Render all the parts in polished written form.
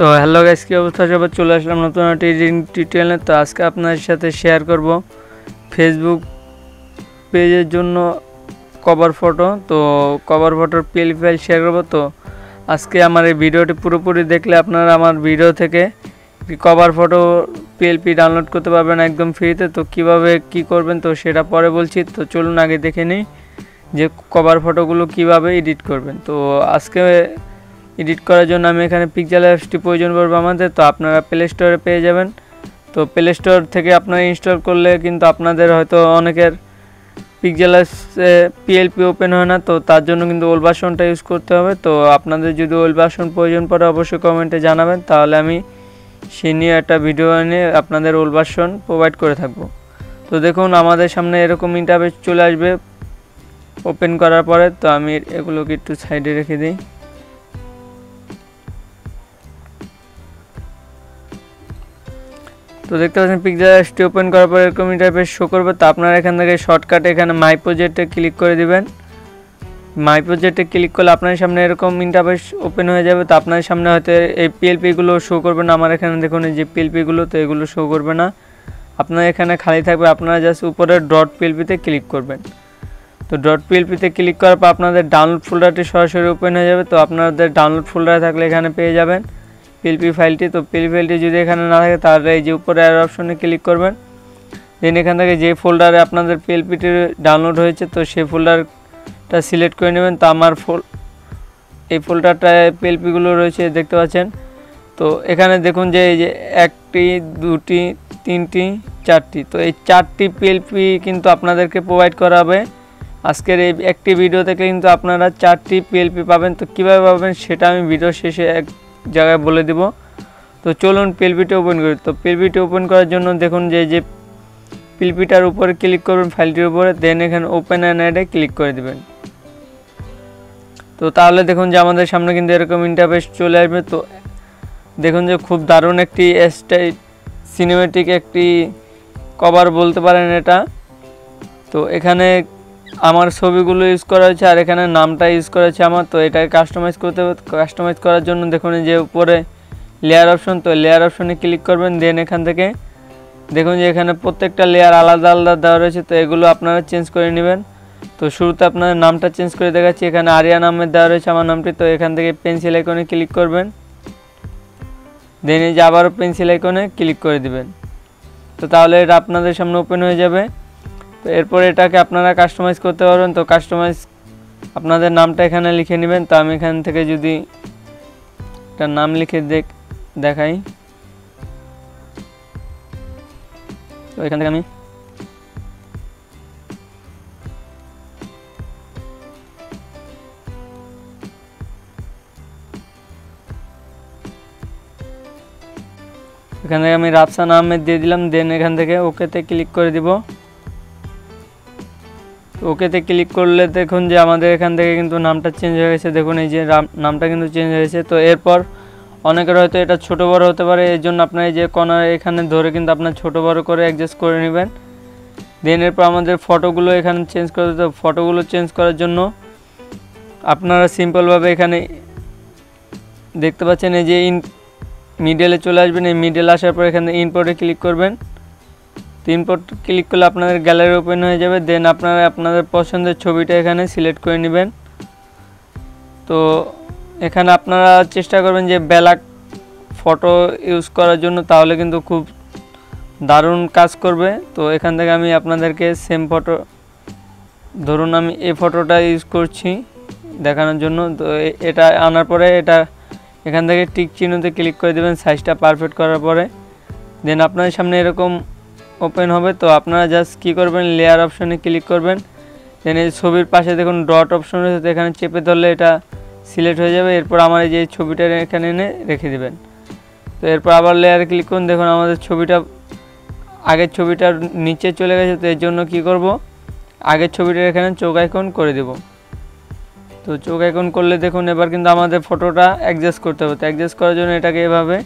তো hello guys, কি অবস্থা সবার? চলে আসলাম নতুন একটি টিউটোরিয়ালে। তো আজকে আপনাদের সাথে শেয়ার করব ফেসবুক পেজের জন্য কভার ফটো। তো কভার ফটোর পিএলপি ফাইল শেয়ার করব। তো আজকে আমার এই ভিডিওটি পুরোপুরি দেখলে আপনারা আমার ভিডিও থেকে কভার ফটো পিএলপি ডাউনলোড করতে পারবেন একদম ফ্রিতে। তো কিভাবে কি করবেন তো সেটা পরে বলছি। তো চলুন আগে দেখে নিই যে কভার ফটোগুলো কিভাবে এডিট করবেন। তো আজকে এডিট করার জন্য আমি এখানে পিক্সেল অ্যাপসটি প্রয়োজন পড়বে আমাদের। তো আপনারা প্লে স্টোরে পেয়ে যাবেন। তো প্লে স্টোর থেকে আপনারা ইনস্টল করলে কিন্তু আপনাদের হয়তো অনেকের পিক্সেল অ্যাপসে পিএলপি ওপেন হয় না। তো তার জন্য কিন্তু ওল্ড ভার্সনটা ইউজ করতে হবে। তো আপনাদের যদি ওল্ড ভার্সন প্রয়োজন পড়ে অবশ্যই কমেন্টে জানাবেন, তাহলে আমি সে নিয়ে একটা ভিডিও এনে আপনাদের ওল্ড ভার্সন প্রোভাইড করে থাকবো। তো দেখুন আমাদের সামনে এরকম ইন্টারফেস চলে আসবে ওপেন করার পরে। তো আমি এগুলোকে একটু সাইডে রেখে দিই। তো দেখতে পাচ্ছেন পিক্সেল অ্যাপসটি ওপেন করার পর এরকম ইন্টারফেস শো করবে। তো আপনারা এখান থেকে শর্টকাটে এখানে মাই প্রজেক্টে ক্লিক করে দিবেন। মাই প্রজেক্টে ক্লিক করলে আপনার সামনে এরকম ইন্টারফেস ওপেন হয়ে যাবে। তো আপনার সামনে হয়তো এই পিএলপিগুলো শো করবে না। আমার এখানে দেখুন এই যে পিএলপিগুলো, তো এগুলো শো করবে না। আপনার এখানে খালি থাকবে। আপনারা জাস্ট উপরে ডট পিএলপিতে ক্লিক করবেন। তো ডট পিএলপিতে ক্লিক করার পর আপনাদের ডাউনলোড ফোল্ডারটি সরাসরি ওপেন হয়ে যাবে। তো আপনাদের ডাউনলোড ফোল্ডারে থাকলে এখানে পেয়ে যাবেন পিএলপি ফাইলটি। তো পিএলপি ফাইলটি যদি এখানে না থাকে তাহলে এই যে উপরে অ্যারো অপশনে ক্লিক করবেন। দেন এখান থেকে যে ফোল্ডারে আপনাদের পিএলপিটি ডাউনলোড হয়েছে তো সেই ফোল্ডারটা সিলেক্ট করে নেবেন। তো আমার এই ফোল্ডারটায় পিএলপিগুলো রয়েছে দেখতে পাচ্ছেন। তো এখানে দেখুন যে এই যে 1টি 2টি 3টি 4টি, তো এই 4টি পিএলপি কিন্তু আপনাদেরকে প্রোভাইড করা হবে আজকের এই একটি ভিডিও থেকে। কিন্তু আপনারা 4টি পিএলপি পাবেন। তো কীভাবে পাবেন সেটা আমি ভিডিও শেষে এক জায়গায় বলে দিব। তো চলুন পিএলপিটি ওপেন করি। তো পিএলপিটি ওপেন করার জন্য দেখুন যে পিএলপিটার উপরে ক্লিক করবেন, ফাইলটির উপরে, দেন এখানে ওপেন অ্যান্ড অ্যাডে ক্লিক করে দেবেন। তো তাহলে দেখুন যে আমাদের সামনে কিন্তু এরকম ইন্টারফেস চলে আসবে। তো দেখুন যে খুব দারুণ একটি সিনেমেটিক একটি কভার বলতে পারেন এটা। তো এখানে আমার ছবিগুলো ইউজ করা হয়েছে আর এখানে নামটা ইউজ করা হয়েছে আমার। তো এটাকে কাস্টমাইজ করতে হবে। কাস্টমাইজ করার জন্য দেখুন যে উপরে লেয়ার অপশন, তো লেয়ার অপশনে ক্লিক করবেন। দেন এখান থেকে দেখুন যে এখানে প্রত্যেকটা লেয়ার আলাদা আলাদা দেওয়া রয়েছে। তো এগুলো আপনারা চেঞ্জ করে নেবেন। তো শুরুতে আপনাদের নামটা চেঞ্জ করে দেখাচ্ছি। এখানে আরিয়া নামের দেওয়া রয়েছে আমার নামটি। তো এখান থেকে পেন্সিল আইকনে ক্লিক করবেন। দেন এই যে আবারও পেন্সিল আইকনে ক্লিক করে দিবেন। তো তাহলে এটা আপনাদের সামনে ওপেন হয়ে যাবে। তো এরপর এটাকে আপনারা কাস্টমাইজ করতে পারবেন। তো কাস্টমাইজ আপনাদের নামটা এখানে লিখে নেবেন। তো আমি এখান থেকে যদি একটা নাম লিখে দেখাই, তো এখান থেকে আমি রাফসান আহমেদ দিয়ে দিলাম। দেন এখান থেকে ওকেতে ক্লিক করে দিব। ওকেতে ক্লিক করলে দেখুন যে আমাদের এখান থেকে কিন্তু নামটা চেঞ্জ হয়ে গেছে। দেখুন এই যে নামটা কিন্তু চেঞ্জ হয়েছে। তো এরপর অনেকের হয়তো এটা ছোট বড় হতে পারে, এর জন্য আপনার এই যে কর্নার এখানে ধরে কিন্তু আপনার ছোট বড় করে অ্যাডজাস্ট করে নেবেন। দেন এরপর আমাদের ফটোগুলো এখানে চেঞ্জ করে দিতে। ফটোগুলো চেঞ্জ করার জন্য আপনারা সিম্পলভাবে এখানে দেখতে পাচ্ছেন এই যে মিডলে চলে আসবেন। এই মিডলে আসার পর এখানে ইম্পোর্টে ক্লিক করবেন। তো ইম্পোর্ট ক্লিক করলে আপনাদের গ্যালারি ওপেন হয়ে যাবে। দেন আপনারা আপনাদের পছন্দের ছবিটা এখানে সিলেক্ট করে নেবেন। তো এখানে আপনারা চেষ্টা করবেন যে ব্ল্যাক ফটো ইউজ করার জন্য, তাহলে কিন্তু খুব দারুণ কাজ করবে। তো এখান থেকে আমি আপনাদেরকে সেম ফটো, ধরুন আমি এই ফটোটা ইউজ করছি দেখানোর জন্য। তো এটা আনার পরে এটা এখান থেকে টিক চিহ্নতে ক্লিক করে দেবেন সাইজটা পারফেক্ট করার পরে। দেন আপনাদের সামনে এরকম ওপেন হবে। তো আপনারা জাস্ট কী করবেন, লেয়ার অপশনে ক্লিক করবেন। দেন এই ছবির পাশে দেখুন ডট অপশন রয়েছে, তো এখানে চেপে ধরলে এটা সিলেক্ট হয়ে যাবে। এরপর আমার এই যে ছবিটা এখানে এনে রেখে দেবেন। তো এরপর আবার লেয়ারে ক্লিক করুন। দেখুন আমাদের ছবিটা আগের ছবিটার নিচে চলে গেছে। তো এর জন্য কী করব, আগের ছবিটার এখানে চোখ আইকন করে দেব। তো চোখ আইকন করলে দেখুন এবার কিন্তু আমাদের ফটোটা অ্যাডজাস্ট করতে হবে। তো অ্যাডজাস্ট করার জন্য এটাকে এভাবে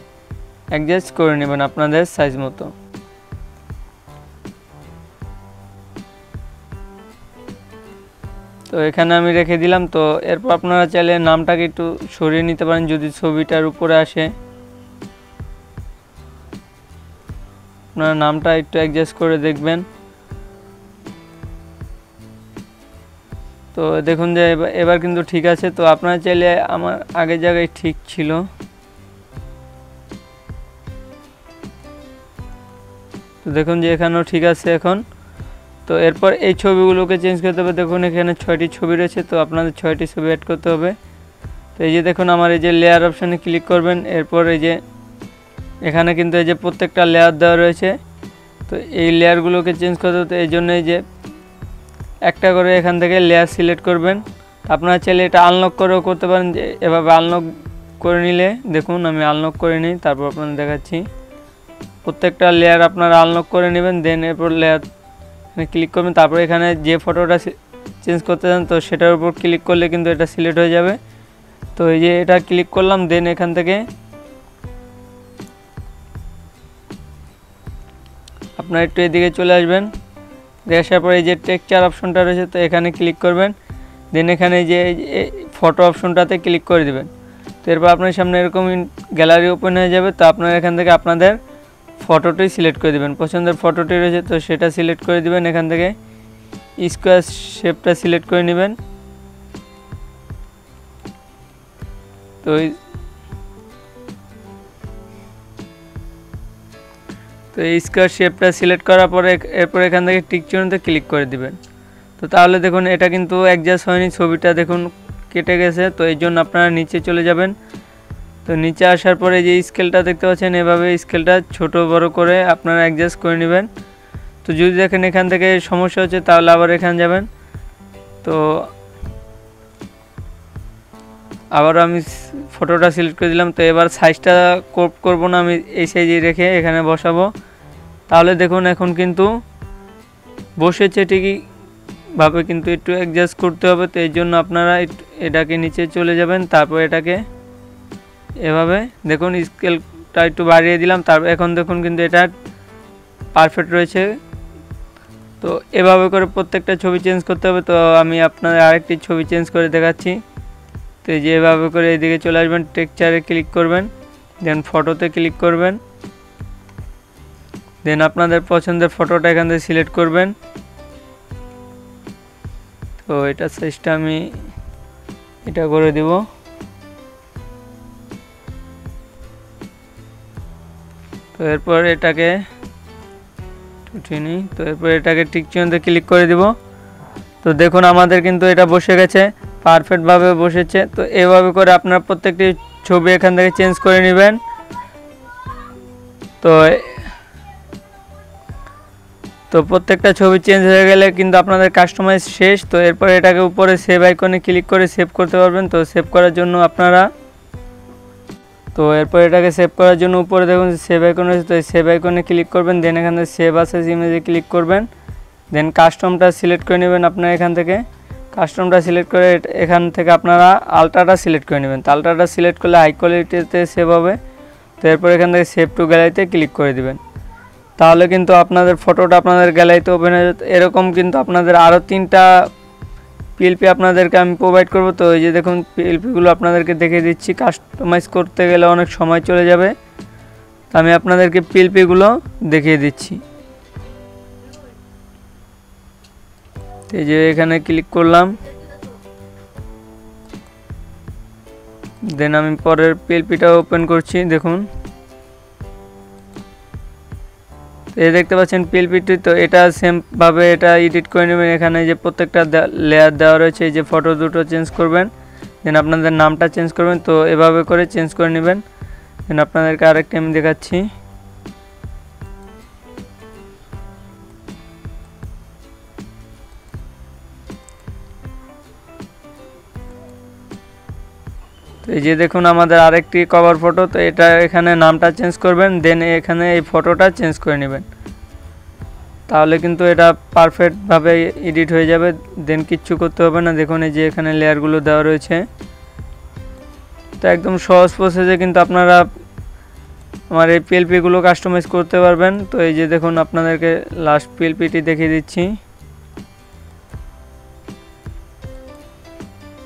অ্যাডজাস্ট করে নেবেন আপনাদের সাইজ মতো। তো এখানে আমি রেখে দিলাম। তো এরপর আপনারা চাইলে নামটাকে একটু সরিয়ে নিতে পারেন যদি ছবিটার উপরে আসে। আপনার নামটা একটু অ্যাডজাস্ট করে দেখবেন। তো দেখুন যে এবার কিন্তু ঠিক আছে। তো আপনারা চাইলে আমার আগের জায়গায় ঠিক ছিল, তো দেখুন যে এখানেও ঠিক আছে এখন। তো এরপর এই ছবিগুলোকে চেঞ্জ করতে হবে। দেখুন এখানে 6টি ছবি রয়েছে, তো আপনাদের 6টি ছবি অ্যাড করতে হবে। তো এই যে দেখুন আমার এই যে লেয়ার অপশানে ক্লিক করবেন। এরপর এই যে এখানে কিন্তু এই যে প্রত্যেকটা লেয়ার দেওয়া রয়েছে, তো এই লেয়ারগুলোকে চেঞ্জ করতে হতে এই জন্য এই যে একটা করে এখান থেকে লেয়ার সিলেক্ট করবেন। আপনারা চাইলে এটা আনলক করেও করতে পারেন, যে এভাবে আনলক করে নিলে, দেখুন আমি আনলক করে নিই তারপর আপনাদের দেখাচ্ছি। প্রত্যেকটা লেয়ার আপনারা আনলক করে নেবেন, দেন এরপর লেয়ার ক্লিক করবেন। তারপর এখানে যে ফটোটা চেঞ্জ করতে চান তো সেটার উপর ক্লিক করলে কিন্তু এটা সিলেক্ট হয়ে যাবে। তো এই যে এটা ক্লিক করলাম, দেন এখান থেকে আপনারা একটু এদিকে চলে আসবেন। আসার পরে এই যে টেক্সচার অপশনটা রয়েছে, তো এখানে ক্লিক করবেন। দেন এখানে যে ফটো অপশনটাতে ক্লিক করে দিবেন। তো এরপর আপনার সামনে এরকম গ্যালারি ওপেন হয়ে যাবে। তো আপনারা এখান থেকে আপনাদের ফটোটি সিলেক্ট করে দিবেন, পছন্দের ফটোটি রয়েছে তো সেটা সিলেক্ট করে দিবেন। এখান থেকে স্কোয়ার শেপটা সিলেক্ট করে নেবেন। তো এই স্কোয়ার শেপটা সিলেক্ট করার পরে এরপর এখান থেকে টিক চিহ্নতে ক্লিক করে দিবেন। তো তাহলে দেখুন এটা কিন্তু অ্যাডজাস্ট হয়নি, ছবিটা দেখুন কেটে গেছে। তো এই জন্য আপনারা নিচে চলে যাবেন। তো নিচে আসার পরে যে স্কেলটা দেখতে পাচ্ছেন, এভাবে স্কেলটা ছোট বড় করে আপনারা অ্যাডজাস্ট করে নেবেন। তো যদি দেখেন এখান থেকে সমস্যা হচ্ছে তাহলে আবার এখানে যাবেন। তো আবার আমি ফটোটা সিলেক্ট করে দিলাম। তো এবার সাইজটা ক্রপ করব না, আমি এই সাইজে রেখে এখানে বসাবো। তাহলে দেখুন এখন কিন্তু বসেছে ঠিকই ভাবে, কিন্তু একটু অ্যাডজাস্ট করতে হবে। তো এই জন্য আপনারা এটাকে নিচে চলে যাবেন। তারপর এটাকে এভাবে দেখুন স্কেলটা একটু বাড়িয়ে দিলাম। তারপর এখন দেখুন কিন্তু এটা পারফেক্ট রয়েছে। তো এভাবে করে প্রত্যেকটা ছবি চেঞ্জ করতে হবে। তো আমি আপনাদের আরেকটি ছবি চেঞ্জ করে দেখাচ্ছি। তো এই যে এভাবে করে এইদিকে চলে আসবেন, টেক্সচারে ক্লিক করবেন, দেন ফটোতে ক্লিক করবেন, দেন আপনাদের পছন্দের ফটোটা এখান থেকে সিলেক্ট করবেন। তো এটা সাইজটা আমি এটা করে দিব। তো এরপর এটাকে উঠিনি, তো এরপর এটাকে টিক চিহ্নতে ক্লিক করে দিব। তো দেখুন আমাদের কিন্তু এটা বসে গেছে, পারফেক্টভাবে বসেছে। তো এভাবে করে আপনারা প্রত্যেকটি ছবি এখান থেকে চেঞ্জ করে নেবেন। তো প্রত্যেকটা ছবি চেঞ্জ হয়ে গেলে কিন্তু আপনাদের কাস্টমাইজ শেষ। তো এরপর এটাকে উপরে সেভ আইকনে ক্লিক করে সেভ করতে পারবেন। তো সেভ করার জন্য আপনারা এরপর এটাকে সেভ করার জন্য উপরে দেখুন সেভ আইকন রয়েছে, তো এই সেভ আইকনে ক্লিক করবেন। দেন এখান থেকে সেভ আছে ইমেজে ক্লিক করবেন। দেন কাস্টমটা সিলেক্ট করে নেবেন। আপনারা এখান থেকে কাস্টমটা সিলেক্ট করে এখান থেকে আপনারা আলট্রাটা সিলেক্ট করে নেবেন। তো আলট্রাটা সিলেক্ট করলে হাই কোয়ালিটিতে সেভ হবে। তো এরপর এখান থেকে সেভ টু গ্যালারিতে ক্লিক করে দিবেন। তাহলে কিন্তু আপনাদের ফটোটা আপনাদের গ্যালারিতে ওপেন হয়ে যাবে। এরকম কিন্তু আপনাদের আরও 3টা পিএলপি আপনাদেরকে আমি প্রোভাইড করব। তো এই যে দেখুন পিএলপিগুলো আপনাদেরকে দেখিয়ে দিচ্ছি। কাস্টমাইজ করতে গেলে অনেক সময় চলে যাবে, তো আমি আপনাদেরকে পিএলপিগুলো দেখিয়ে দিচ্ছি। এই যে এখানে ক্লিক করলাম, দেন আমি পরের পিএলপিটা ওপেন করছি। দেখুন এই দেখতে পাচ্ছেন পিএলপিটি। তো এটা সেমভাবে এটা এডিট করে নেবেন। এখানে যে প্রত্যেকটা লেয়ার দেওয়া রয়েছে, এই যে ফটো দুটো চেঞ্জ করবেন, দেন আপনাদের নামটা চেঞ্জ করবেন। তো এভাবে করে চেঞ্জ করে নেবেন। দেন আপনাদেরকে আরেকটা আমি দেখাচ্ছি। তো এই যে দেখুন আমাদের আরেকটি কভার ফটো। তো এটা এখানে নামটা চেঞ্জ করবেন, দেন এখানে এই ফটোটা চেঞ্জ করে নেবেন। তাহলে কিন্তু এটা পারফেক্টভাবে এডিট হয়ে যাবে, দেন কিচ্ছু করতে হবে না। দেখুন এই যে এখানে লেয়ারগুলো দেওয়া রয়েছে। তো একদম সহজ প্রসেসে কিন্তু আপনারা আমার এই পিএলপিগুলো কাস্টমাইজ করতে পারবেন। তো এই যে দেখুন আপনাদেরকে লাস্ট পিএলপিটি দেখিয়ে দিচ্ছি।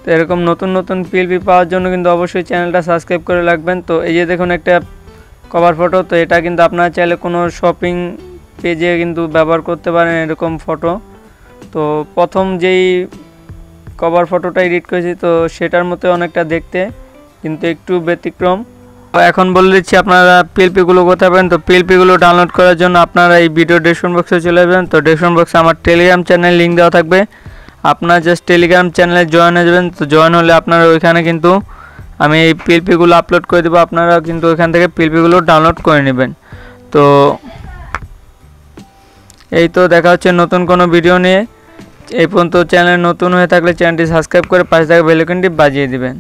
তো এরকম নতুন নতুন পিএলপি পাওয়ার জন্য কিন্তু অবশ্যই চ্যানেলটা সাবস্ক্রাইব করে রাখবেন। তো এই যে দেখুন একটা কভার ফটো। তো এটা কিন্তু আপনারা চাইলে কোনো শপিং পেজে কিন্তু ব্যবহার করতে পারেন এরকম ফটো। তো প্রথম যেই কভার ফটোটা এডিট করেছি তো সেটার মতো অনেকটা দেখতে, কিন্তু একটু ব্যতিক্রম। এখন বলে দিচ্ছি আপনারা পিএলপিগুলো কোথায় পাবেন। তো পিএলপিগুলো ডাউনলোড করার জন্য আপনারা এই ভিডিও ডেসক্রিপশন বক্সে চলে যাবেন। তো ডেসক্রিপশন বক্সে আমার টেলিগ্রাম চ্যানেল লিঙ্ক দেওয়া থাকবে, আপনারা জাস্ট টেলিগ্রাম চ্যানেলে জয়েন হয়ে যাবেন। তো জয়েন হলে আপনারা ওইখানে কিন্তু আমি এই পিএলপিগুলো আপলোড করে দেবো, আপনারা কিন্তু ওইখান থেকে পিএলপিগুলো ডাউনলোড করে নেবেন। তো এই তো দেখা হচ্ছে নতুন কোনো ভিডিও নিয়ে। এই পর্যন্ত চ্যানেল নতুন হয়ে থাকলে চ্যানেলটি সাবস্ক্রাইব করে পাশে থাকা বেল আইকনটি বাজিয়ে দিবেন।